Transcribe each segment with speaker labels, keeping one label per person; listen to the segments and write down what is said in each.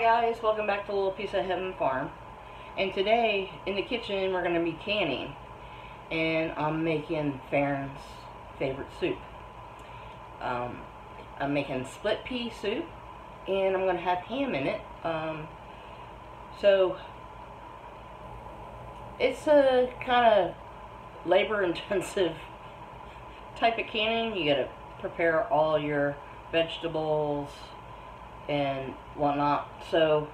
Speaker 1: guys, welcome back to a little piece of heaven farm. And today in the kitchen we're going to be canning, and I'm making Faron's favorite soup. I'm making split pea soup, and I'm going to have ham in it. So it's a kind of labor intensive type of canning. You got to prepare all your vegetables and whatnot. So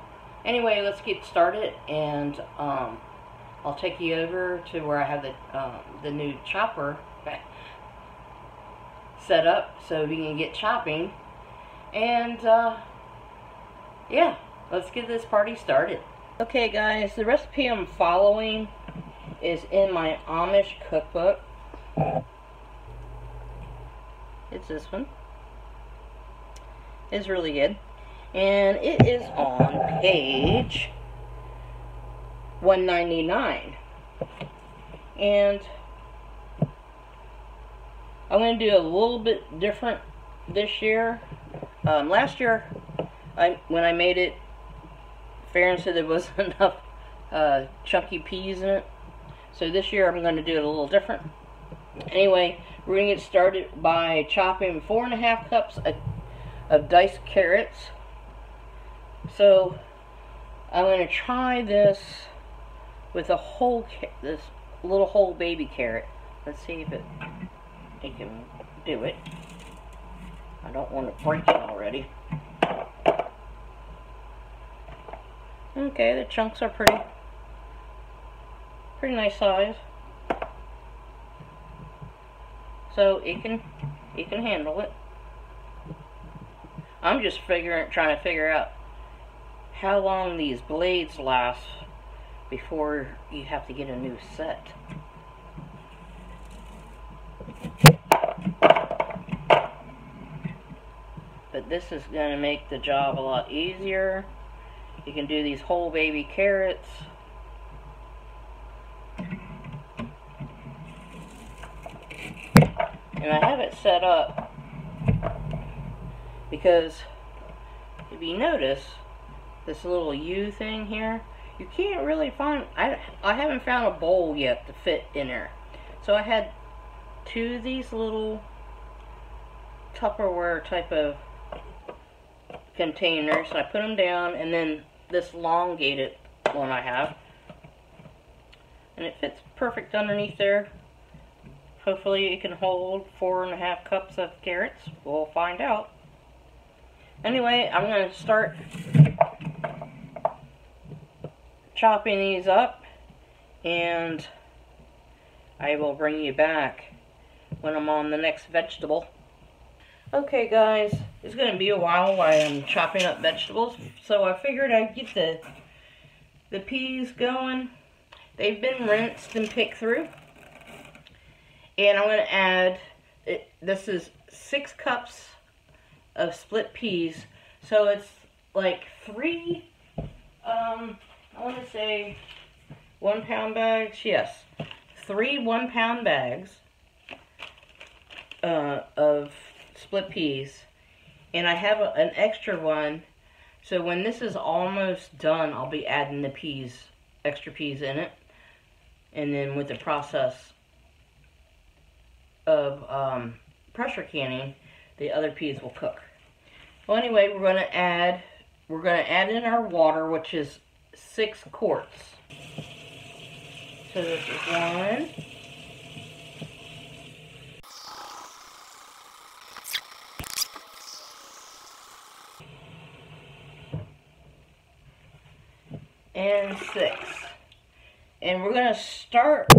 Speaker 1: anyway, let's get started, and I'll take you over to where I have the new chopper set up so we can get chopping. And yeah, let's get this party started. Okay guys, the recipe I'm following is in my Amish cookbook. It's this one. It's really good. And it is on page 199. And I'm going to do a little bit different this year. Last year, when I made it, Faron said there wasn't enough chunky peas in it. So this year I'm going to do it a little different. Anyway, we're going to get started by chopping 4.5 cups of diced carrots. So I'm going to try this with this little whole baby carrot. Let's see if it can do it. I don't want to break it already. Okay, the chunks are pretty nice size. So it can handle it. I'm just trying to figure out how long these blades last before you have to get a new set. But this is going to make the job a lot easier. You can do these whole baby carrots. And I have it set up because if you notice this little U thing here, you can't really find, I haven't found a bowl yet to fit in there. So I had 2 of these little Tupperware type of containers. I put them down, and then this elongated one I have, and it fits perfect underneath there. Hopefully it can hold 4.5 cups of carrots. We'll find out. Anyway, I'm going to start chopping these up, and I will bring you back when I'm on the next vegetable. Okay guys, it's going to be a while I'm chopping up vegetables, so I figured I'd get the peas going. They've been rinsed and picked through. And I'm going to add, this is 6 cups of split peas. So it's like 3, I want to say 1 pound bags. Yes, 3 1-pound bags of split peas. And I have an extra one. So when this is almost done, I'll be adding the peas, extra peas in it. And then with the process of pressure canning, the other peas will cook. Well, anyway, we're going to add in our water, which is 6 quarts. So this is 1, and 6, and we're going to start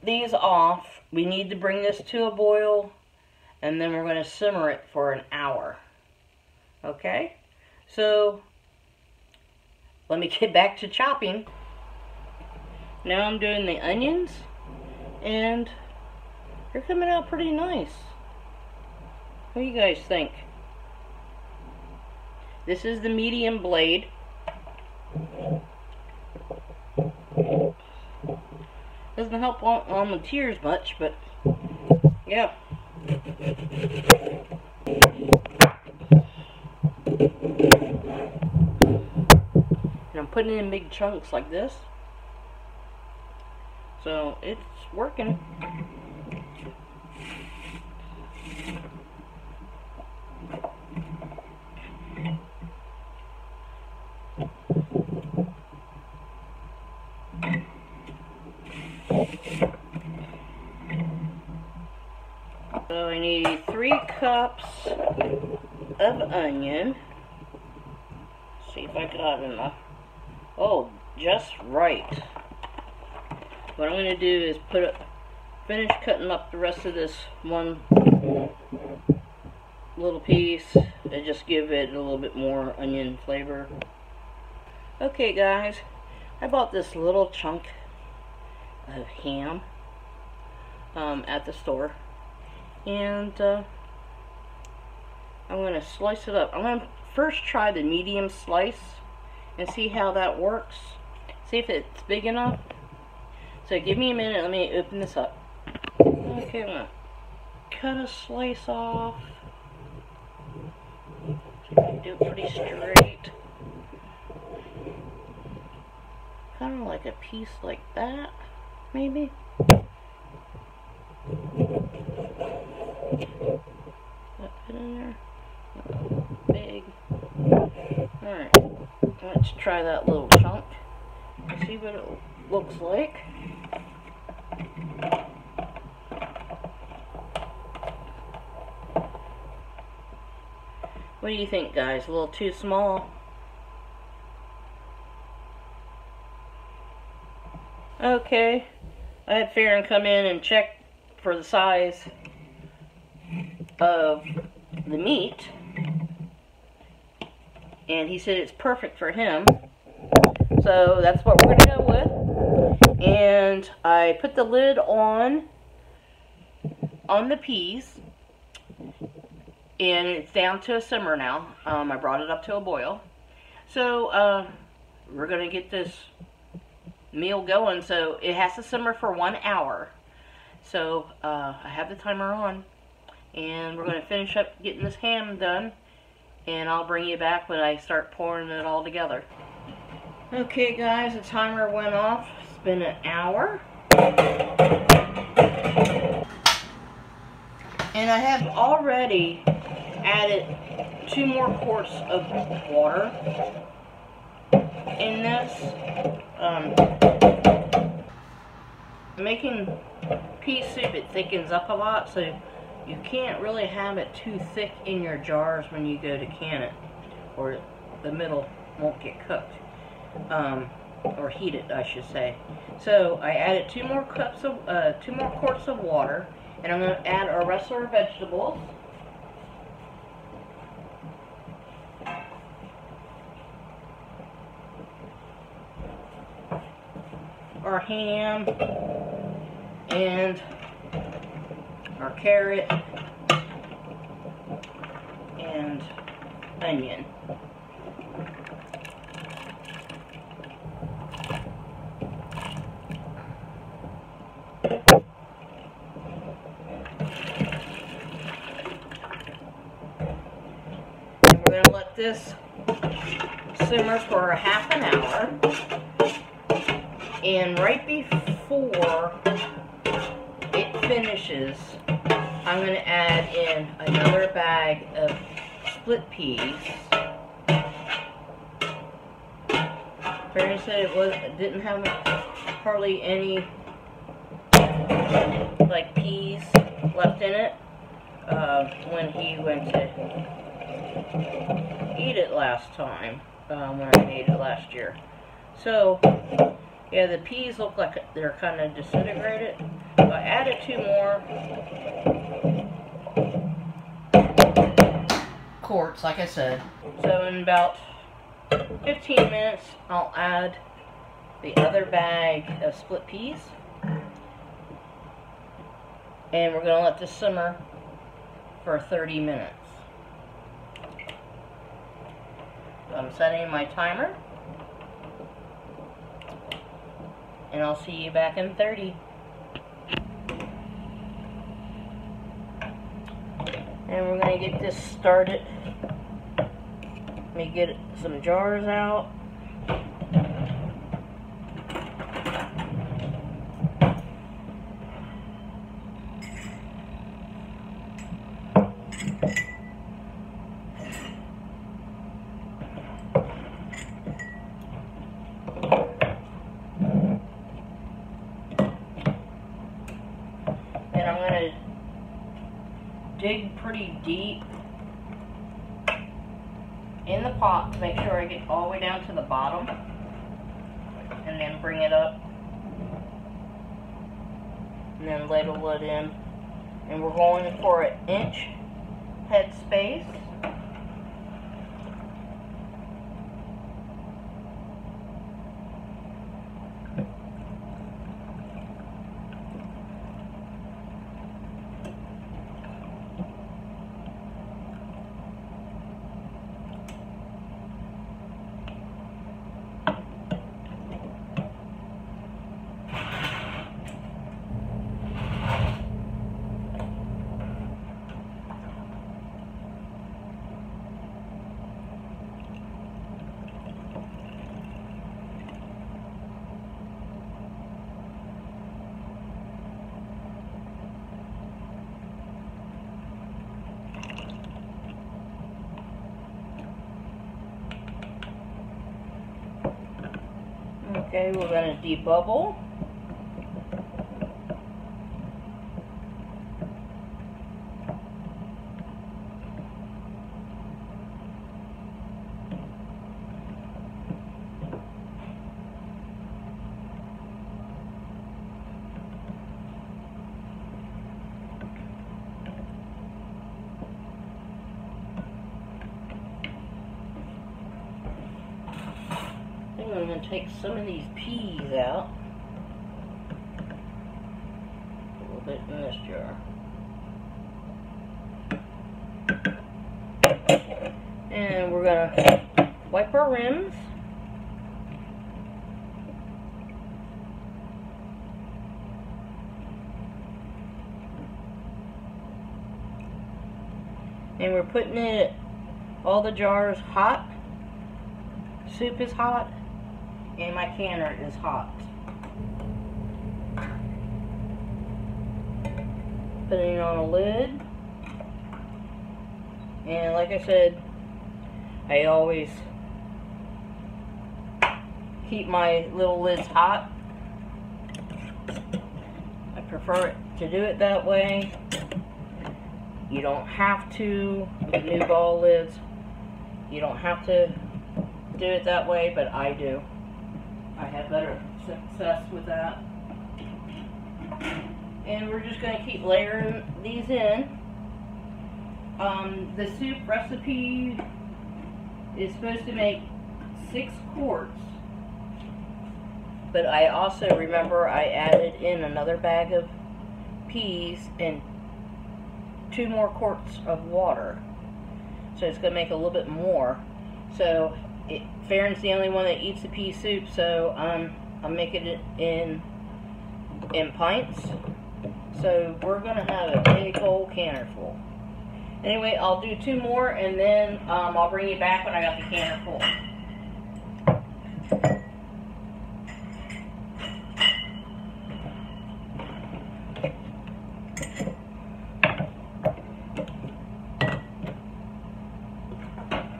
Speaker 1: these off. We need to bring this to a boil, and then we're going to simmer it for an hour. Okay? So let me get back to chopping. Now I'm doing the onions, and they're coming out pretty nice. What do you guys think? This is the medium blade. Doesn't help on the tears much, but yeah. putting it in big chunks like this. So it's working. So I need 3 cups of onion. See if I got enough. Oh, just right. What I'm going to do is finish cutting up the rest of this one little piece and just give it a little bit more onion flavor. Okay guys, I bought this little chunk of ham at the store, and I'm going to slice it up. I'm going to first try the medium slice and see how that works. See if it's big enough. So give me a minute, let me open this up. Okay, I'm going to cut a slice off. See if I can do it pretty straight. Kind of like a piece like that, maybe. That fit in there? Big. Alright, let's try that little chunk and see what it looks like. What do you think, guys? A little too small? Okay, I had Faron come in and check for the size of the meat, and he said it's perfect for him, so that's what we're going to go with. And I put the lid on the peas, and it's down to a simmer now. I brought it up to a boil, so we're going to get this meal going. So it has to simmer for 1 hour. So I have the timer on, and we're going to finish up getting this ham done, and I'll bring you back when I start pouring it all together. Okay guys, the timer went off. It's been an hour, and I have already added 2 more quarts of water in this. Making pea soup, it thickens up a lot, so you can't really have it too thick in your jars when you go to can it, or the middle won't get cooked, or heated, I should say. So I added 2 more quarts of water, and I'm going to add our rest of our vegetables. Our ham and our carrot and onion. And we're going to let this simmer for a half an hour. And right before it finishes, I'm going to add in another bag of split peas. Faron said it didn't have hardly any like peas left in it when he went to eat it last time, when I ate it last year. So yeah, the peas look like they're kind of disintegrated. So I added 2 more quarts, like I said. So in about 15 minutes, I'll add the other bag of split peas. And we're going to let this simmer for 30 minutes. So I'm setting my timer. And I'll see you back in 30. And we're going to get this started. Let me get some jars out. And I'm going to dig pretty deep in the pot to make sure I get all the way down to the bottom, and then bring it up, and then ladle it in. And we're going for an inch head space. Okay, we're going to debubble. I'm going to take some of these peas out. A little bit in this jar. And we're going to wipe our rims. And we're putting it, all the jars hot. Soup is hot. And my canner is hot. Putting it on a lid. And like I said, I always keep my little lids hot. I prefer it to do it that way. You don't have to, with the new ball lids, you don't have to do it that way, but I do. I have better success with that. And we're just going to keep layering these in. The soup recipe is supposed to make 6 quarts. But I also remember I added in another bag of peas and 2 more quarts of water. So it's going to make a little bit more. So Faron's the only one that eats the pea soup, so I'm making it in pints. So we're going to have a big old canner full. Anyway, I'll do 2 more, and then I'll bring you back when I got the canner full.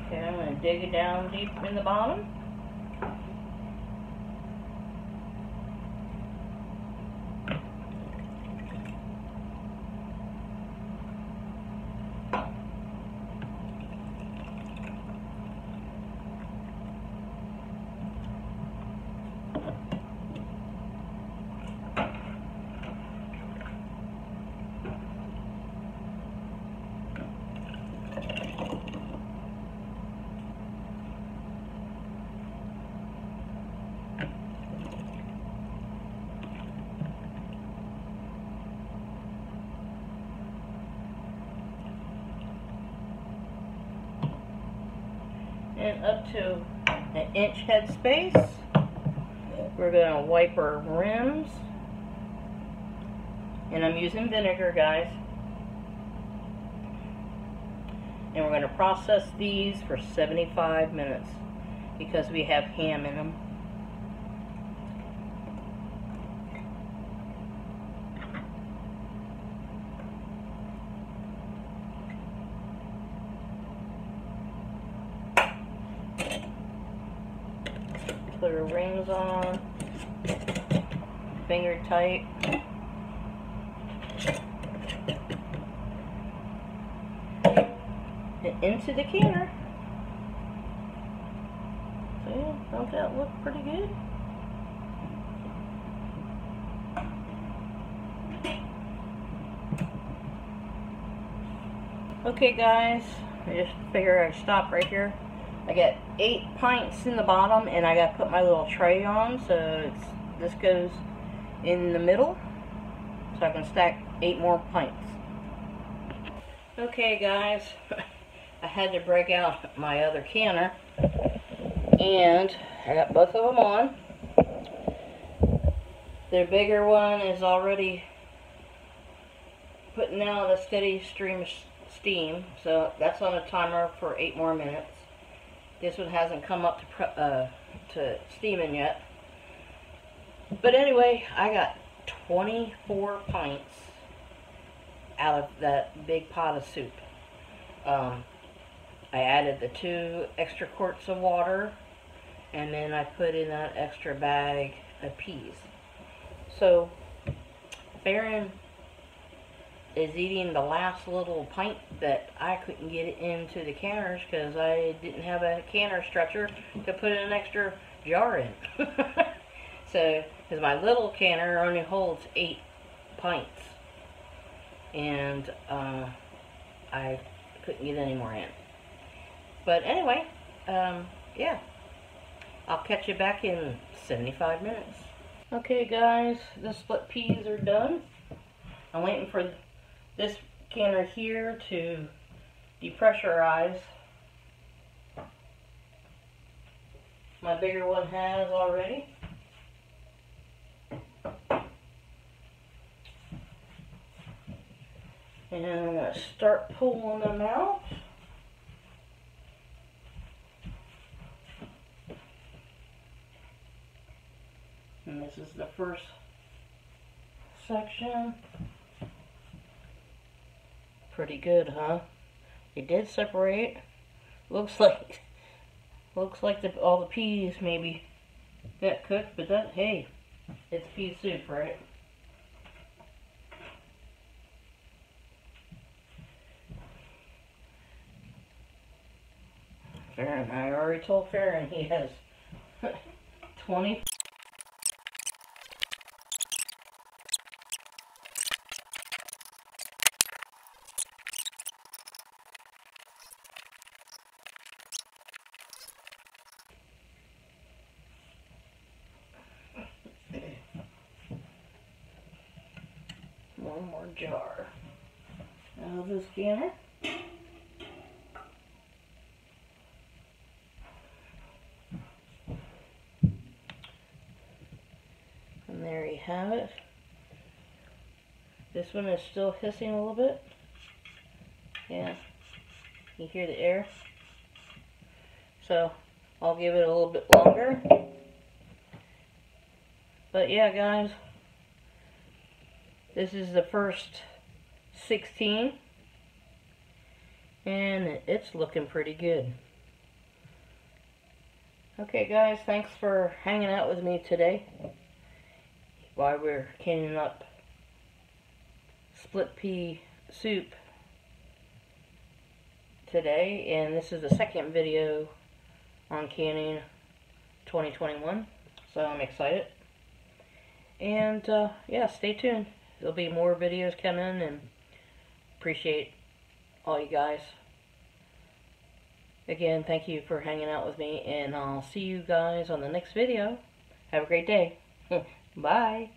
Speaker 1: Okay, I'm going to dig it down deep in the bottom. And up to an inch head space. We're going to wipe our rims. And I'm using vinegar, guys. And we're going to process these for 75 minutes because we have ham in them. put her rings on, finger tight. And into the canner. So, don't that look pretty good? Okay guys, I just figure I stop right here. I got 8 pints in the bottom, and I got to put my little tray on, so this goes in the middle, so I can stack 8 more pints. Okay guys, I had to break out my other canner, and I got both of them on. The bigger one is already putting out a steady stream of steam, so that's on a timer for 8 more minutes. This one hasn't come up to steaming yet. But anyway, I got 24 pints out of that big pot of soup. I added the 2 extra quarts of water, and then I put in that extra bag of peas. So Faron is eating the last little pint that I couldn't get it into the canners because I didn't have a canner stretcher to put an extra jar in. So, because my little canner only holds 8 pints, and I couldn't get any more in. But anyway, yeah, I'll catch you back in 75 minutes. Okay guys, the split peas are done. I'm waiting for this canner here to depressurize. My bigger one has already. And I'm going to start pulling them out. And this is the first section. Pretty good, huh? It did separate. Looks like all the peas maybe got cooked, but that, hey, it's pea soup, right? Faron, I already told Faron he has 20. One more jar out of this canner. And there you have it. This one is still hissing a little bit. Yeah, you hear the air. So I'll give it a little bit longer. But yeah guys, this is the first 16, and it's looking pretty good. Okay guys, thanks for hanging out with me today while we're canning up split pea soup today, and this is the second video on canning 2021, so I'm excited. And yeah, stay tuned. There'll be more videos coming, and appreciate all you guys. Again, thank you for hanging out with me, and I'll see you guys on the next video. Have a great day. Bye.